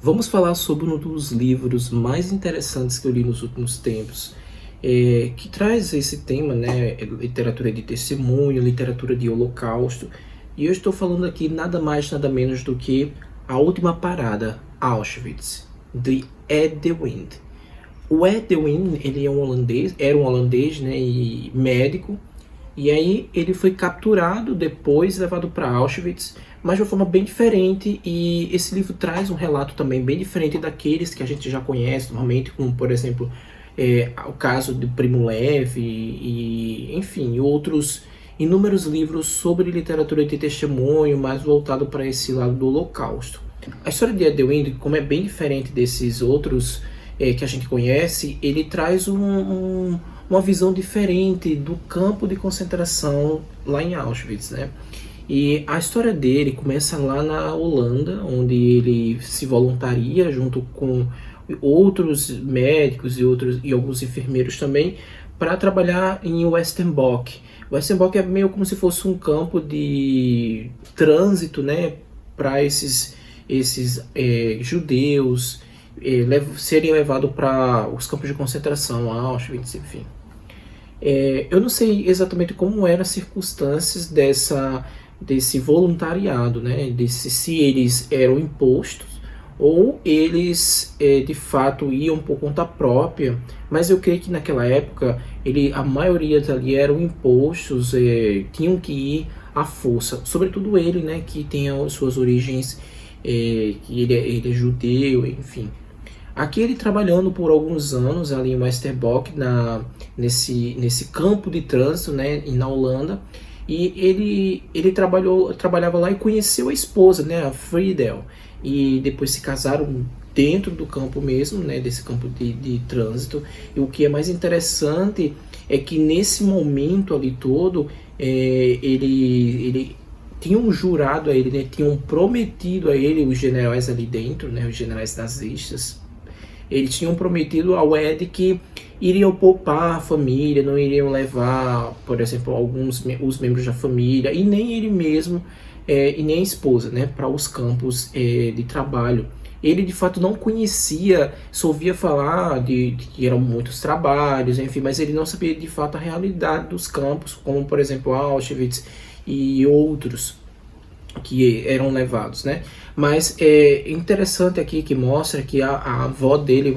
Vamos falar sobre um dos livros mais interessantes que eu li nos últimos tempos, que traz esse tema, né, literatura de testemunho, literatura de holocausto, e eu estou falando aqui nada mais, nada menos do que A Última Parada, Auschwitz, de Ed de Wint. O Ed de Wint, ele é um holandês, era um holandês, né, e médico, e aí ele foi capturado, depois levado para Auschwitz, mas de uma forma bem diferente, e esse livro traz um relato também bem diferente daqueles que a gente já conhece normalmente, como por exemplo o caso de Primo Levi e enfim, outros inúmeros livros sobre literatura de testemunho, mais voltado para esse lado do Holocausto. A história de Ed de Wint, como é bem diferente desses outros que a gente conhece, ele traz uma visão diferente do campo de concentração lá em Auschwitz, né? E a história dele começa lá na Holanda, onde ele se voluntaria junto com outros médicos e alguns enfermeiros também para trabalhar em Westerbork. Westerbork é meio como se fosse um campo de trânsito, né, para esses judeus serem levados para os campos de concentração, Auschwitz, enfim. Eu não sei exatamente como eram as circunstâncias desse voluntariado, né? Se eles eram impostos ou eles de fato iam por conta própria, mas eu creio que naquela época a maioria ali eram impostos, tinham que ir à força, sobretudo ele, né, que tem as suas origens, que ele é judeu, enfim. Aqui ele trabalhando por alguns anos ali em Westerbork, nesse campo de trânsito, né, na Holanda, e ele trabalhava lá e conheceu a esposa, né, a Friedel, e depois se casaram dentro do campo mesmo, né, desse campo de trânsito. E o que é mais interessante é que nesse momento ali todo, ele tinham jurado a ele, né, tinham prometido a ele, os generais ali dentro, né, os generais nazistas, eles tinham prometido ao Ed que iriam poupar a família, não iriam levar, por exemplo, os membros da família, e nem ele mesmo, e nem a esposa, né, para os campos de trabalho. Ele de fato não conhecia, só ouvia falar de que eram muitos trabalhos, enfim, mas ele não sabia de fato a realidade dos campos, como por exemplo Auschwitz e outros que eram levados, né? Mas é interessante aqui que mostra que a avó dele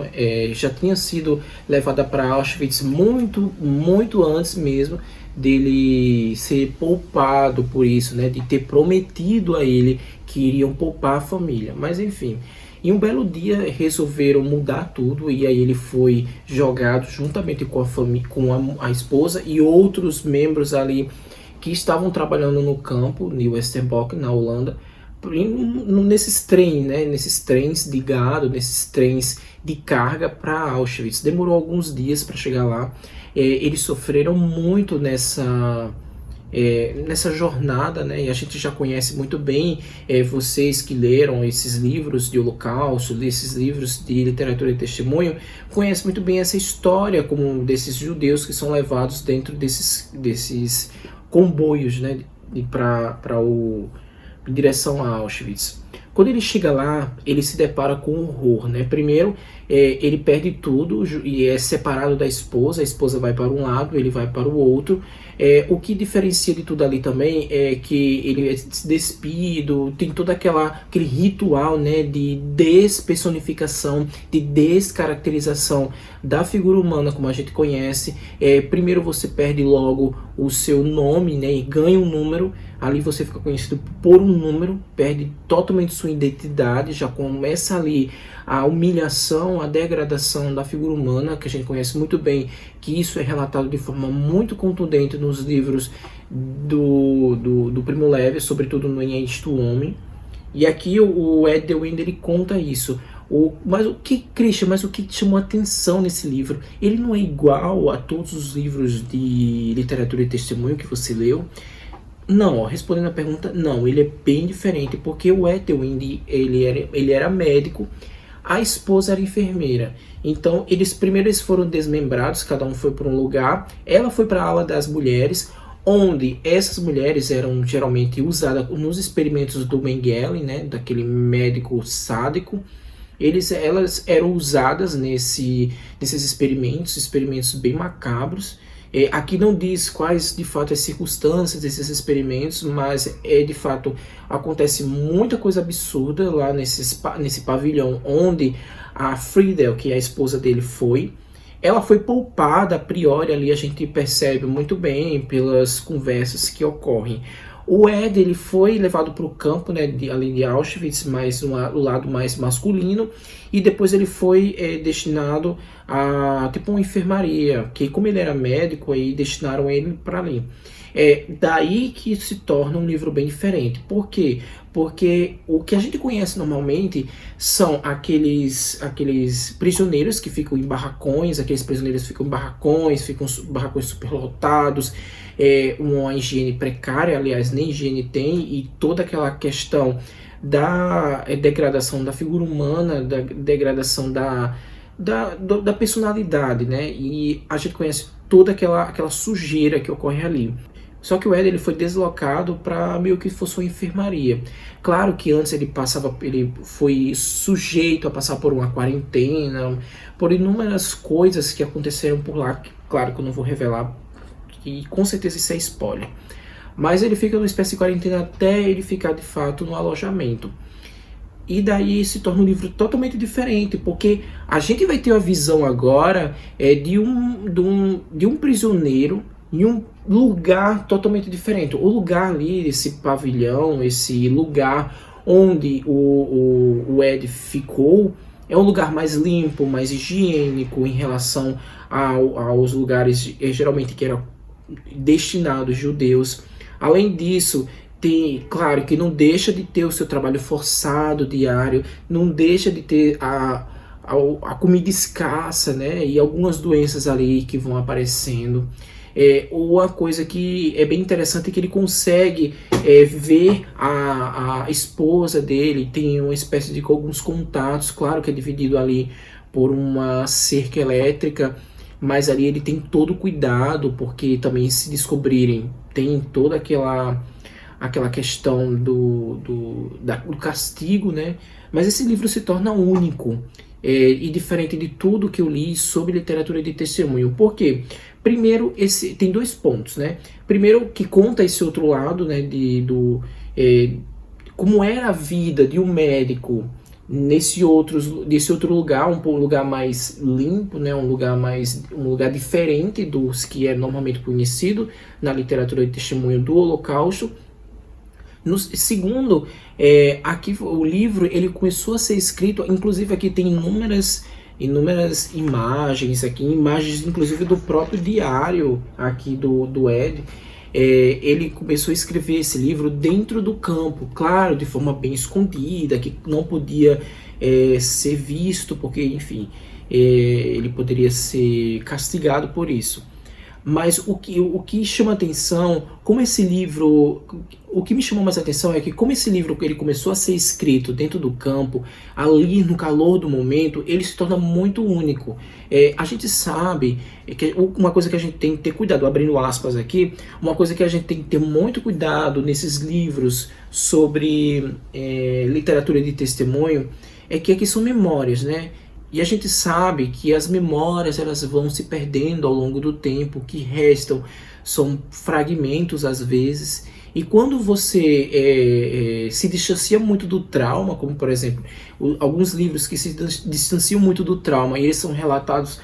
já tinha sido levada para Auschwitz muito antes mesmo dele ser poupado por isso, né? De ter prometido a ele que iriam poupar a família. Mas enfim, em um belo dia resolveram mudar tudo e aí ele foi jogado juntamente com a família, com a esposa e outros membros ali que estavam trabalhando no campo, em Westerbork, na Holanda, nesses trens, né, nesses trens de gado, nesses trens de carga para Auschwitz. Demorou alguns dias para chegar lá. Eles sofreram muito nessa jornada, né? E a gente já conhece muito bem, vocês que leram esses livros de Holocausto, desses livros de literatura de testemunho, conhecem muito bem essa história como desses judeus que são levados dentro desses comboios, né, em direção a Auschwitz. Quando ele chega lá, ele se depara com horror, né? Primeiro, ele perde tudo e é separado da esposa. A esposa vai para um lado, ele vai para o outro. O que diferencia de tudo ali também é que ele é despido, tem todo aquele ritual, né, de despersonificação, de descaracterização da figura humana como a gente conhece. Primeiro você perde logo o seu nome, né, e ganha um número. Ali você fica conhecido por um número, perde totalmente sua identidade, já começa ali a humilhação, a degradação da figura humana, que a gente conhece muito bem, que isso é relatado de forma muito contundente nos livros do Primo Levi, sobretudo no Em Este o Homem. E aqui o Ed de Wint, ele conta isso. Mas o que te chamou a atenção nesse livro? Ele não é igual a todos os livros de literatura e testemunho que você leu? Não, respondendo a pergunta, não, ele é bem diferente, porque o Ed de Wint, ele era médico, a esposa era enfermeira. Então, eles foram desmembrados, cada um foi para um lugar, ela foi para a ala das mulheres, onde essas mulheres eram geralmente usadas nos experimentos do Mengele, né, daquele médico sádico, elas eram usadas nesses experimentos bem macabros. Aqui não diz quais de fato as circunstâncias desses experimentos, mas de fato acontece muita coisa absurda lá nesse pavilhão onde a Friedel, que é a esposa dele, foi. Ela foi poupada a priori, ali a gente percebe muito bem pelas conversas que ocorrem. O Ed, ele foi levado para o campo, né, ali de Auschwitz, mais o lado mais masculino, e depois ele foi destinado a tipo uma enfermaria, que como ele era médico, aí destinaram ele para ali. Daí que se torna um livro bem diferente. Por quê? Porque o que a gente conhece normalmente são aqueles prisioneiros que ficam em barracões, ficam barracões superlotados, uma higiene precária, aliás, nem higiene tem, e toda aquela questão da degradação da figura humana, da degradação da personalidade, né? E a gente conhece toda aquela sujeira que ocorre ali. Só que o Ed, ele foi deslocado para meio que fosse uma enfermaria. Claro que antes ele foi sujeito a passar por uma quarentena, por inúmeras coisas que aconteceram por lá. Claro que eu não vou revelar, e com certeza isso é spoiler. Mas ele fica numa espécie de quarentena até ele ficar de fato no alojamento. E daí se torna um livro totalmente diferente, porque a gente vai ter a visão agora de um prisioneiro em um lugar totalmente diferente. O lugar ali, esse pavilhão, esse lugar onde o Ed ficou, é um lugar mais limpo, mais higiênico em relação aos lugares geralmente que eram destinados judeus. Além disso, claro que não deixa de ter o seu trabalho forçado diário, não deixa de ter a comida escassa, né? E algumas doenças ali que vão aparecendo. Uma coisa que é bem interessante é que ele consegue ver a esposa dele, tem uma espécie de alguns contatos, claro que é dividido ali por uma cerca elétrica, mas ali ele tem todo o cuidado, porque também se descobrirem, tem toda aquela questão do castigo, né? Mas esse livro se torna único e diferente de tudo que eu li sobre literatura de testemunho. Por quê? Primeiro, tem dois pontos, né? Primeiro, que conta esse outro lado, né? Como era a vida de um médico nesse outro lugar, um lugar mais limpo, né? Um lugar diferente dos que é normalmente conhecido na literatura de testemunho do Holocausto. Segundo, aqui o livro ele começou a ser escrito, inclusive aqui tem inúmeras imagens aqui, imagens inclusive do próprio diário aqui do Ed. Ele começou a escrever esse livro dentro do campo, claro, de forma bem escondida, que não podia ser visto, porque, enfim, ele poderia ser castigado por isso. Mas o que chama atenção, o que me chamou mais atenção é que como esse livro ele começou a ser escrito dentro do campo, ali no calor do momento, ele se torna muito único. A gente sabe que uma coisa que a gente tem que ter cuidado, abrindo aspas aqui, uma coisa que a gente tem que ter muito cuidado nesses livros sobre literatura de testemunho, é que aqui são memórias, né? E a gente sabe que as memórias elas vão se perdendo ao longo do tempo, o que restam são fragmentos às vezes. E quando você se distancia muito do trauma, como por exemplo, alguns livros que se distanciam muito do trauma e eles são relatados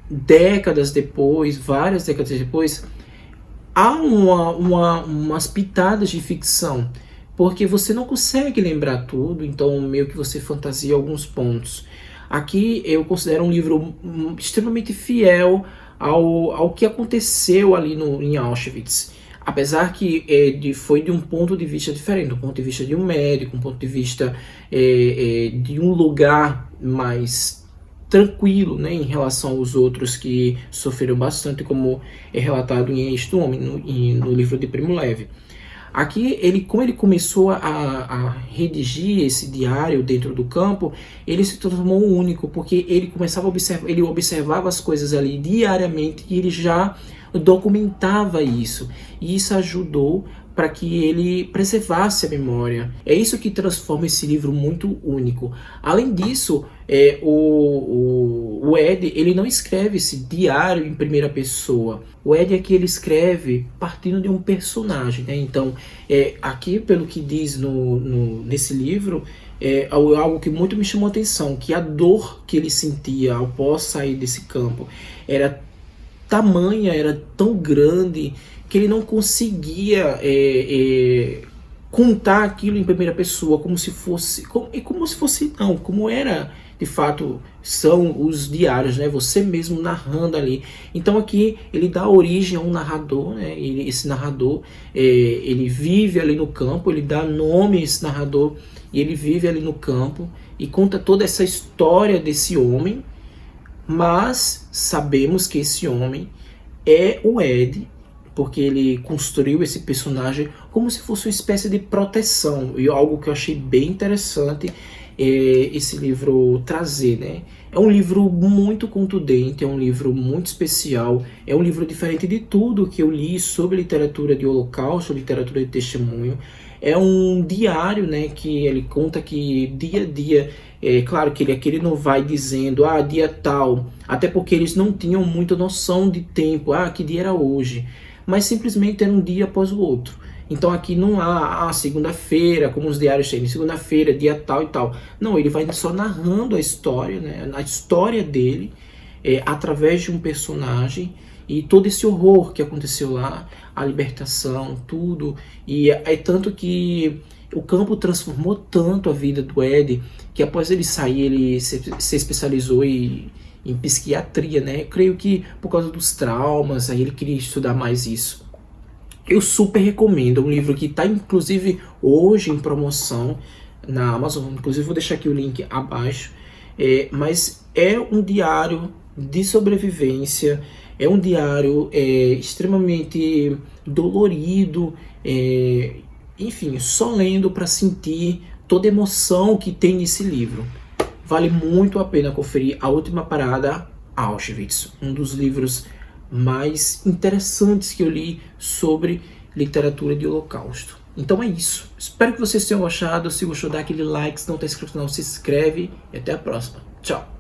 décadas depois, várias décadas depois, há umas pitadas de ficção, porque você não consegue lembrar tudo, então meio que você fantasia alguns pontos. Aqui eu considero um livro extremamente fiel ao que aconteceu ali em Auschwitz. Apesar que foi de um ponto de vista diferente, um ponto de vista de um médico, um ponto de vista de um lugar mais tranquilo, né, em relação aos outros que sofreram bastante, como é relatado em Este Homem, no livro de Primo Levi. Aqui, como ele começou a redigir esse diário dentro do campo, ele se transformou único, porque ele observava as coisas ali diariamente e ele já documentava isso. E isso ajudou para que ele preservasse a memória. É isso que transforma esse livro muito único. Além disso, o Ed, ele não escreve esse diário em primeira pessoa. O Ed é que ele escreve partindo de um personagem, né? Então, aqui, pelo que diz nesse livro, é algo que muito me chamou a atenção, que a dor que ele sentia após sair desse campo era tamanha, era tão grande, que ele não conseguia contar aquilo em primeira pessoa, como se fosse, como era de fato, são os diários, né? Você mesmo narrando ali. Então aqui ele dá origem a um narrador, né? Esse narrador, ele vive ali no campo, ele dá nome a esse narrador, e ele vive ali no campo e conta toda essa história desse homem, mas sabemos que esse homem é o Ed, porque ele construiu esse personagem como se fosse uma espécie de proteção, e algo que eu achei bem interessante esse livro trazer, né? É um livro muito contundente, é um livro muito especial, é um livro diferente de tudo que eu li sobre literatura de holocausto, literatura de testemunho. É um diário, né, que ele conta que dia a dia, claro que ele não vai dizendo, dia tal, até porque eles não tinham muita noção de tempo, que dia era hoje, mas simplesmente era um dia após o outro. Então aqui não há segunda-feira, como os diários têm, segunda-feira, dia tal e tal. Não, ele vai só narrando a história, né, a história dele, através de um personagem, e todo esse horror que aconteceu lá, a libertação, tudo. E é tanto que o campo transformou tanto a vida do Ed, que após ele sair, ele se especializou em psiquiatria, né? Eu creio que por causa dos traumas, aí ele queria estudar mais isso. Eu super recomendo, é um livro que está inclusive hoje em promoção na Amazon, inclusive vou deixar aqui o link abaixo, mas é um diário de sobrevivência, é um diário extremamente dolorido, enfim, só lendo para sentir toda a emoção que tem nesse livro. Vale muito a pena conferir A Última Parada, Auschwitz, um dos livros mais interessantes que eu li sobre literatura de holocausto. Então é isso. Espero que vocês tenham gostado. Se gostou, dá aquele like. Se não está inscrito, não se inscreve. E até a próxima. Tchau.